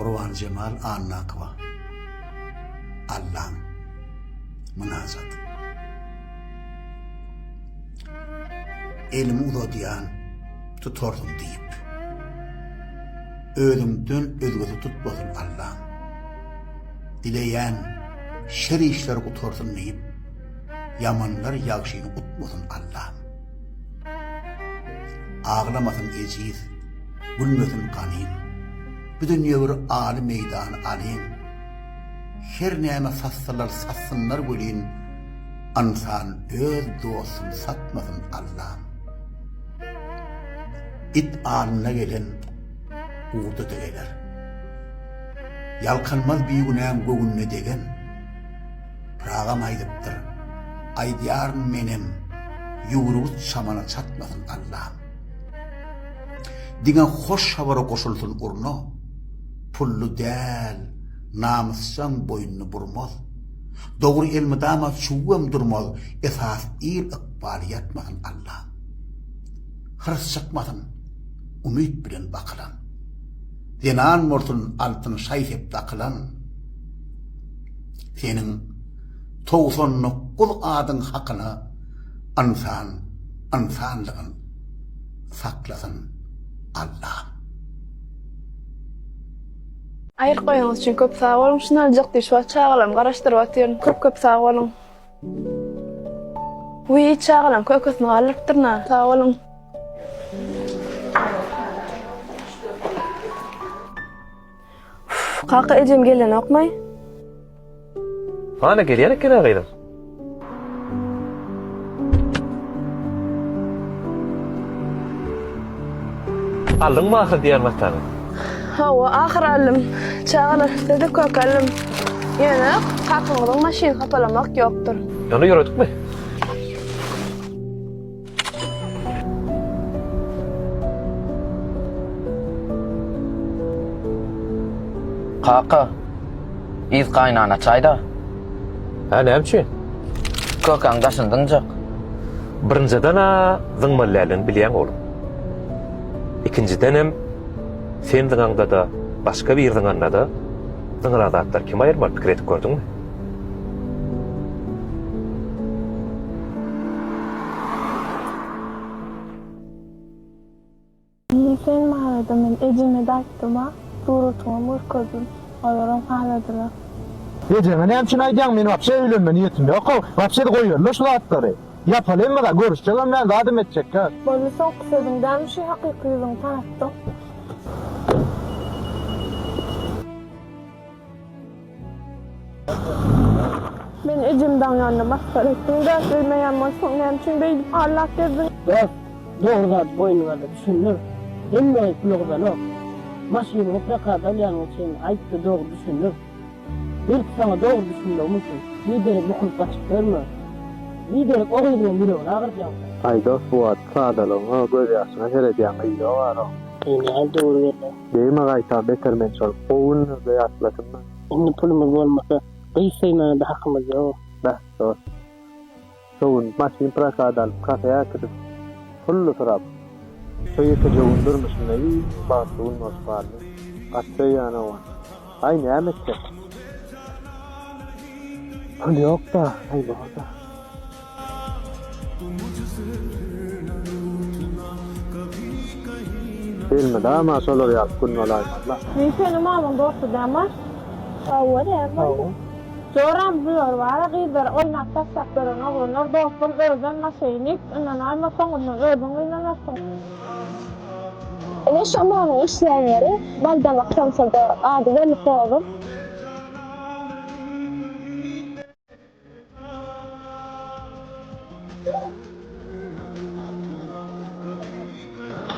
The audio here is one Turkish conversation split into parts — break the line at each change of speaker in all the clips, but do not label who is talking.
Burhan Cemal Annakva Allah'ın münazat. Elimi uzadiyan tutordum deyip ölümden özgözü tutmadın Allah'ım. Dileyen şer işleri utordun deyip yamanlar yağışını utmadın Allah'ım. Ağlamadın eciz, gülmedin kanıyım. Bütün yavru ağlı meydanı alayım. Her neyme sassalar sassınlar böleyim. Ansan öz dostum satmasın Allah'ım. İt ağlına gelen uğurda degeler. Yalkanmaz bir günahım göğünne degen. Prağam aydıptır. Aydiyarın menem yuvruğuz çamana çatmasın Allah'ım. Dine hoş havara koşulsun urno. Pullu del, namuscan boynunu burmaz. Doğru ilmi damat şuvvem durmaz. Esas il ikbali yatmasın Allah'ım. Hırs çıkmasın, ümit bilen bakılan. Zenan mortun altın şayfep takılan. Senin 99 adın hakkını insanlığın saklasın Allah'ım.
Ayır koyunuz için köp sağ olun. Şunlar jıqtı şu çağılam, qaraşdırıp atıyorum. Köp sağ olun. Uy çağılam, köküsünü alıptırna. Sağ olun. Kaka ecem gelen okmay.
Ana gelene kene gaydım. Aldın mı ahir diğer matanı?
Hava ahir alım. Çağılam, dedi kök alım. Yani kakımızın maşin kapalamak yoktur.
Onu yürüdük mü?
Kaka, iz kaynana çayda.
Ha ne için?
Kökan daşındıncak.
Birinciden zıngmallalığını bilen oğlum. İkinciden hem sen zınganda da başka bir zınganda da zıngladatlar kim ayırmak fikir etip gördün mü?
Sen mahallede men ecime dayttıma, surutuma mürközüm, oyaram haladılar.
Eceme ne için aydan meni vapse öylönme niyetim yok. Vapse de koyuyorlar şu atları. Yapalım mı da görüşeceğiz ben zadım edecek ha.
Böyle son kısadım, ben bir şey hakikiyim tanıttım. Ben ecimden yanına maskar ettim, ders vermeyen maçın benim için beydim Allah dedim.
Doğrudan boynuna da düşünür. Emme kulağından o. Maşini mutlaka yanı için ayıptı doğru düşünür. Bir sana doğru düşünür musun? Liderek bu kılıp açık verme. Liderek o yüzden biri ona ağıracağım.
Ayda Fuat sağdalım göz yaşına herediyen iyi var o.
Yine al doğru verme.
Deyime gayta beter men çol. Oğun ve yaslasın mı?
Şimdi pulumuz olmasa kıyısayla da hakkımız yok.
Doğru. Soğun maşini prakadan kafeye kırıp pullu taraf. Soyutucu undurmuşsun da iyi bağırtığın var. Kaçta yana var. Ay ne emekte? Pul yok da. Ay bağırda. Filmi daha mı olur ya kun olay Allah.
Neyse mamam dostu demez. Avva demez. Çoram diyor var, gider oynak tasaklarına vurur, dostum özden nasıynik, inanayma sonunu ödün inanasın.
Ne şamanın işleyenleri, baldan akşamsada adı verip olur.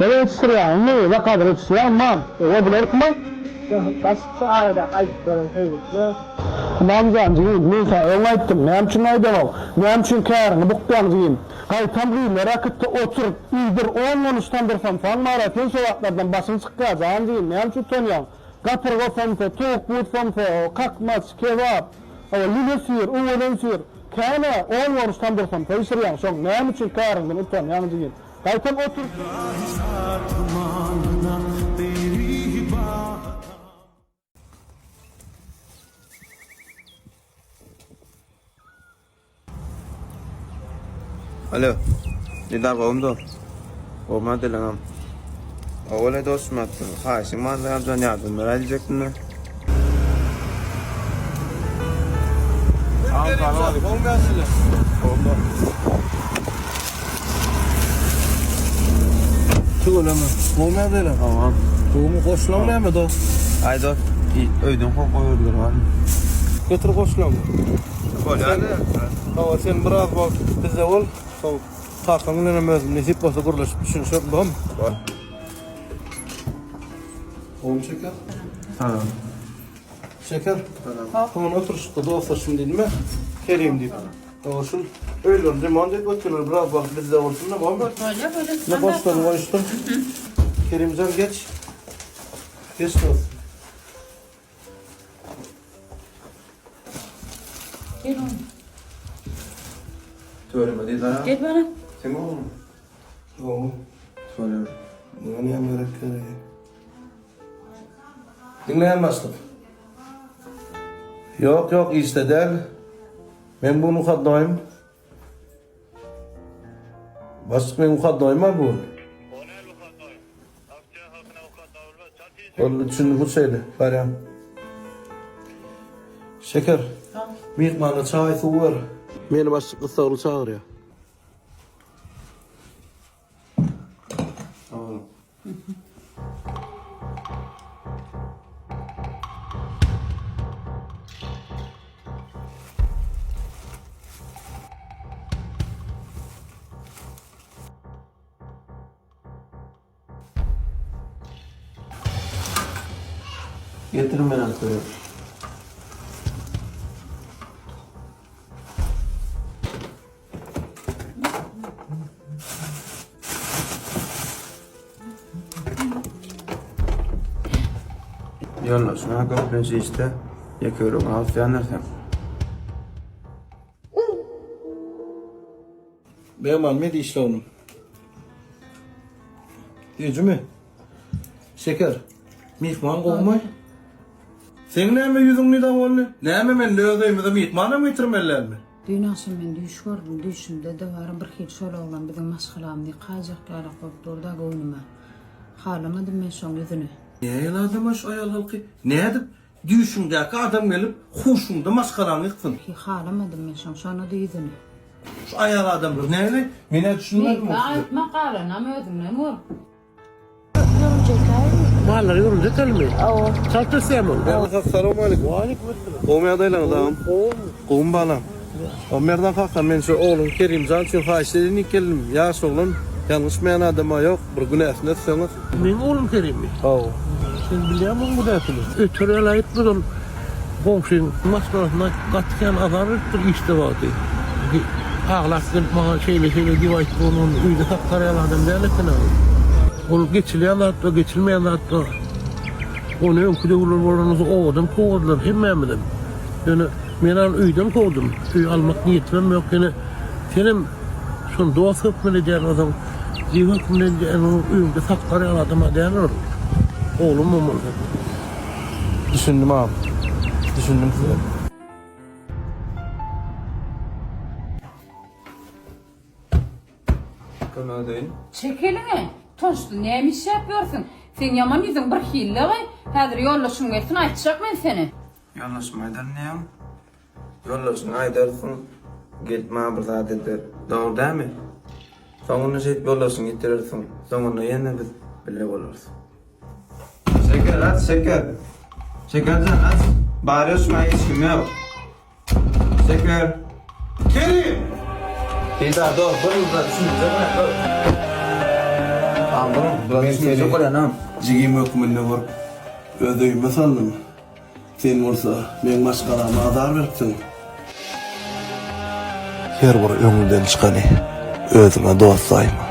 Evet sıraya ne ne kadar sıraya mam. O bilir mi? Bas sağda ayıpların heyetler. Namzan diyeyim, neyse anlattım. Ne için aydamam? Ne için kârını buktan diyeyim. Kaytan bir merak etti oturup iyidir 10 13'tandırsam falan maraton soğuklardan basın çıkacağım diyeyim. Ne için tanıyorum? Kapırga famfe, tavuk but famfe, kakmaç, kebap, lüle suyur, uğurun suyur. Kâne 10 13'tandırsam taşırıyorum. Son ne için kârını buktan yani diyeyim. Kaytan oturup...
Alo. Nidar qovumdu. Qovma dileğim. Oğle dostum attı. Haşim manzarımdan yardım verecektin mi? Tamam tamam hadi. Qovum gelsinler. Qovumdu.
Çık öyle mi? Qovum nerede?
Tamam.
Qovumu koşulamıyor mu da?
Haydi. Öydün koyurdur var.
Götür koşulamıyor.
Sen,
Hava sen biraz bak bize ol. Takımın önüme nesip olsa kuruluşup düşünüşüp bam. Oğlum şeker.
Tamam.
Şeker. Tamam otur şu da olsa şimdi değil mi? Kerim deyip. Olsun. Öyle olunca manda götürür biraz bak bize olsun da bam. Ne başladı konuştum. Kerimcan geç. Geç olsun.
Gel oğlum.
Söyleme Nidar.
Gel bana.
Sen oğlum.
Oğlum.
Söyle.
Ne yaparak dinleyen başlık. Yok işte değil. Ben bunu mukaddayım. Başlık ben mukaddayım mı bu? Onun için bu şeyle Feryam. Şeker. Mihmanı çay su var. Beni başlık ısrarlı çağırıyor.
Tamam.
Getirin beni Ankara'ya.
Yolla şuna kapınca işte yakıyorum alt yanırsam.
Benim anne de işte onun. Diyeceğim mi? Şeker. Mihman kovmay. Sen ne mi yüzün ne davanlı? Ne mi ben löğdeyim de mihmana mı yitirmeler mi?
Dün akşam ben düş gördüm. Düşümde de var bir hil şöyle olan bir de maskalam diye kayacaklara koyup orada koynuma. Halamadım ben son yüzünü.
Ne yaladım şu ayal halkı? Ne edip? Düşümdeki adam gelip huşumda maskaranı yıktın.
Ki halamadım ben son sonra da yüzünü.
Şu ayal adamlar ne öyle? Mene düşünmedim.
Ne ayıtma karın ama ödüm ne mor.
Mahallara yorulacak elmi. Çarptı sevmem.
Selamun aleyküm. Kovum adayla adamım. Kovum bağlam. Ömer'den kalkan ben şu oğlum Kerimcan için haşirin ikelim. Yaş oğlum yanlış meyen adama yok. Bir gün esnet sana.
Benim oğlum Kerim mi? Sen biliyor musun bu dertini? Ötürü layık durum. Komşun maskarasına katken azarırdır işte vardı. Ağlaksın bana şeyle divayet bunun uydu takkarayan adam derlesin abi. Onu geçileyenler de geçilmeyenler de onu önküde vururlarınızı oğudum kovdular hemmemdim. Yani ben uydan kovdum. Uy almak niyetim yok yani. Senin son doğası hükmüne diyen adam diye hükmüne diyen uyumda takkarayan adama diyen olur. Oğlum olmalı.
Düşündüm abi. Düşündüm size.
Kanal değil.
Çekilin. Tonştu neymiş yapıyorsun? Sen yaman yüzün bir hille gay. Hazır yollaşın gelsin açacak ben seni.
Yollaşma Aydar ne ya? Yollaşma Aydar'sın. Gitme bir adettir. Doğru değil mi? Sonunu şey yollaşın getirirsin. Sonunu yine biz bile oluruz. Şeker at şeker. Şekercan at. Bağırışma işim yok. Şeker.
Kerim!
Teyze doğru. Bunu da düşüneceğim. Anladım. Ben seni koyanam.
Jigim hükmünde var. Ödeyime sandım. Sen olsa ben maşkalama azar versin. Her bir öňünden çykany özüňe dost saýma.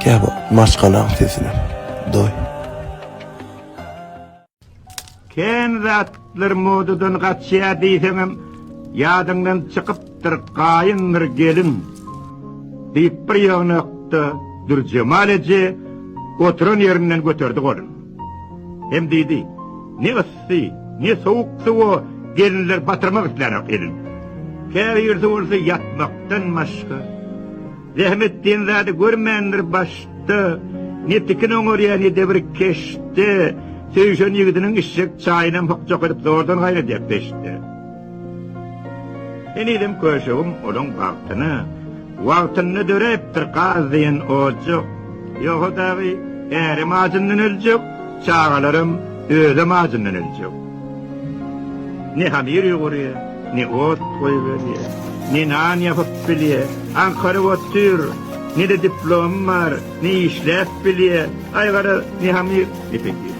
Käbi maşkalaň sesini doy.
Ken zatlar modudan gaçýa diýseňem ýadyňdan çykypdyr gaýyndyr gelin. Diýip bir ýagnakda dur Cemal eje oturan ýerinden göterdi golun. Hem diýdi: "Ne ysy, ne sowuk suwa gelinler batyrmak islänek elin. Käbir ýerde bolsa ýatmakdan başga
Rahmetliğin zadı görmendir başta. Ne tikin oňor ne de bir keşti. Söýşen ýigidiniň işçek çaýynam hokjak edip zordan gaýra depleşdi. Enidim köşegim olan wagtyny dörepdir gazdyn ojuk. Ýogdagy äri majyndan öljek, çağalarym öze majyndan öljek. Ne hamir ýogury, ne ot goýberýär, ne nan ýapyp bilýär, Ankara otur, ne de diplom var, ne işläp bilýär, aýgara ne hamir epeki.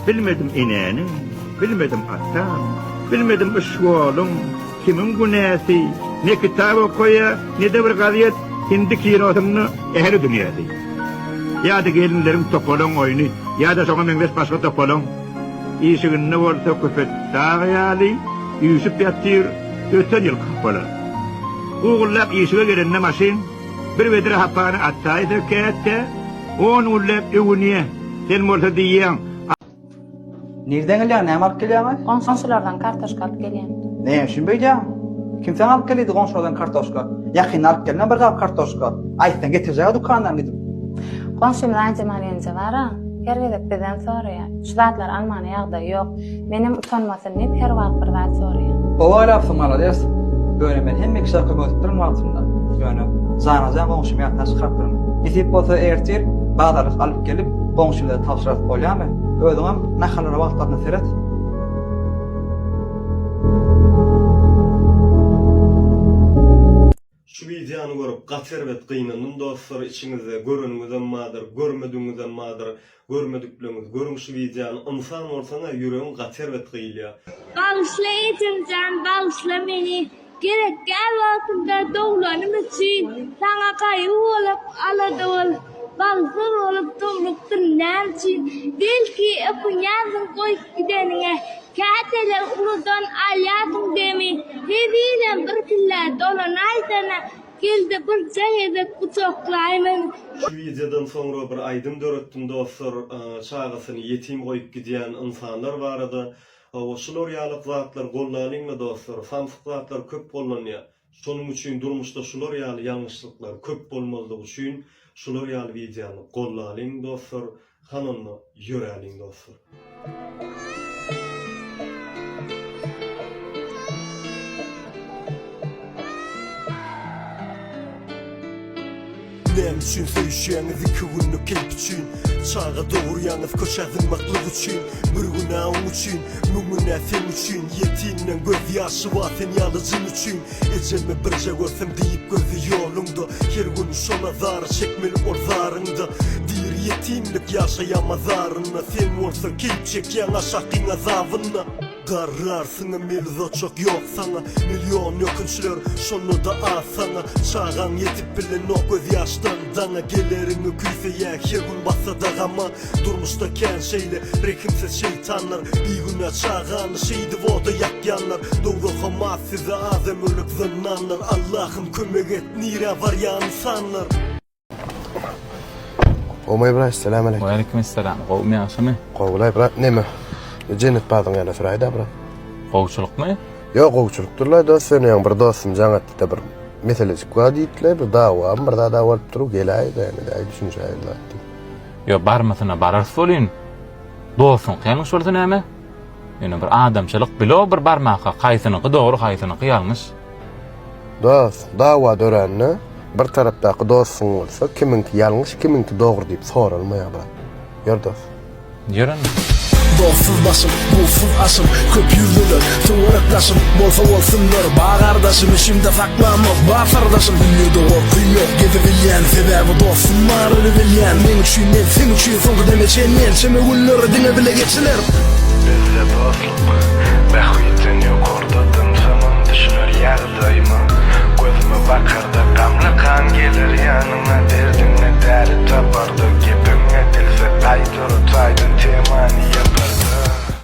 Bilmedim inäni, bilmedim atam, bilmedim ışwalym, kimin günäsi, ne kitap okuýa, ne de bir gazyet hindi kinotyny ähli dünýädi. Ýa-da gelinlerim topalan oýny, ýa-da soňa meňdes başga topalan. İşigini bolsa köpet dağyaly, ýüsüp ýatyr, öten ýyl kapala. Ugullap işige gelende maşin, bir vedre hapany atsaýdy kätde, on ullap öwünýe, sen bolsa diýýäň.
Nerden gelýän, näme alyp gelýän?
Konsollardan kartoşka alyp gelýän.
Näme şun beýdäň? Kim sen alyp geldi konsollardan kartoşka? Ýakyn alyp gelýän bir gap kartoşka. Aýtdan getirjäk dukandan dedim.
Konsollar jamanynja bara. Her wedek bizden soraýar. Şu zatlar Almaniýada ýok. Menim utanmasyn net her wagt bir zat soraýar.
O alapsın malades. Böyle men hemme kişi kömötüp durun wagtynda. Ýöne zanajan goňşum ýatna çykarp durun. Etip bolsa ertir, bagdalyk alyp gelip goňşumda tapşyryp bolýarmy? Özüňem nähalara wagtlaryny seret.
Şu videonu görüp gaterwet gynanyň dostlar içiňizde görünmeden madyr, görmediňizden madyr, görmedikleriniz görün şu videonu insan bolsaňa ýüregiň gaterwet gynýar.
Bağışla etimcan, bağışla meni. Gerek gel wagtynda doglanym üçin saňa gaýy bolup aladym. Bağışla bolup toňlukdyr näçin. Belki öpünýäň goýup gidenine. Käteler uludan alýatyň demi. Hediyem bir killa dolanaýdyna. Geldi bir jaýda kuçaklaýmyn.
Şu videodan soňra bir aýdym döretdim dostlar, çağasyny ýetim goýup gidýän insanlar barada. Oşular ýalyk zatlar gollanyňmy dostlar, samsyklar köp bollanýar. Şonuň üçin durmuşda şular ýaly ýalňyşlyklar köp bolmazdygy üçin şular ýaly videony gollanyň dostlar, hananyny ýöräliň dostlar.
Nem üçün söýüşýäňiz iki günlük kelp üçün, çağa dogurýaňyz köşädin maklyk üçün, bir günäň üçün, müňüne sen üçün, ýetimden göz ýaşy waten ýalyjyn üçün, ejeme birje görsem diýip gözü ýolunda, her gün şola zary çekmeli orzaryňda, dir ýetimlik ýaşaýamazaryna, sen bolsa kelp çekýän aşakyň azabyna. Garrarsın milzo çok yok sana, milyon yokunçlar şonu da asana. Çağan yetip bilen o göz yaştan dana, gelerini küyseye her gün basa da gama. Durmuşta ken şeyle rekimsiz şeytanlar, bir güne çağanı şeydi voda yakyanlar. Doğru hamaz size azem ölük zannanlar, Allah'ım kömek et nire var ya insanlar.
Qowma İbrahim, selamun aleyküm.
Wa aleykümselam. Qowma ýaşamy?
Qowla İbrahim, näme? Cennet badyň ýaly süraýda bra.
Gowçulukmy?
Ýok, gowçulukdurlar da, senin bir dostum jaňatda bir meselesi diýipler, bir dawa, bir dawa bolup turup gelýär, ýani düşünýärler.
Yo barmasyna barar bolýan. Dostum, ýalňyş bolsa näme? Ýene bir adamçylyk bilo bir barmaka, gaýsynyky dogry, gaýsynyky ýalňyş.
Dost, dawa dörenni bir tarapdaky dostum bolsa, kiminki ýalňyş, kiminki dogry diýip soralmaýar bra. Ýör dost.
Ýörün.
Dostsuz başım, bulsuz aşım, köp yürüdüler, tuvaraklaşım, bolsa bolsunlar, bağardaşım, işimde saklanma, basardaşım, dünyada korkuyum yok, gidebilyen, sebebi dostum var, ölebilyen, men üçün, men sen üçün, soňky demeçen, men, çeme günleri dine bile geçiler. Bizde dostluk,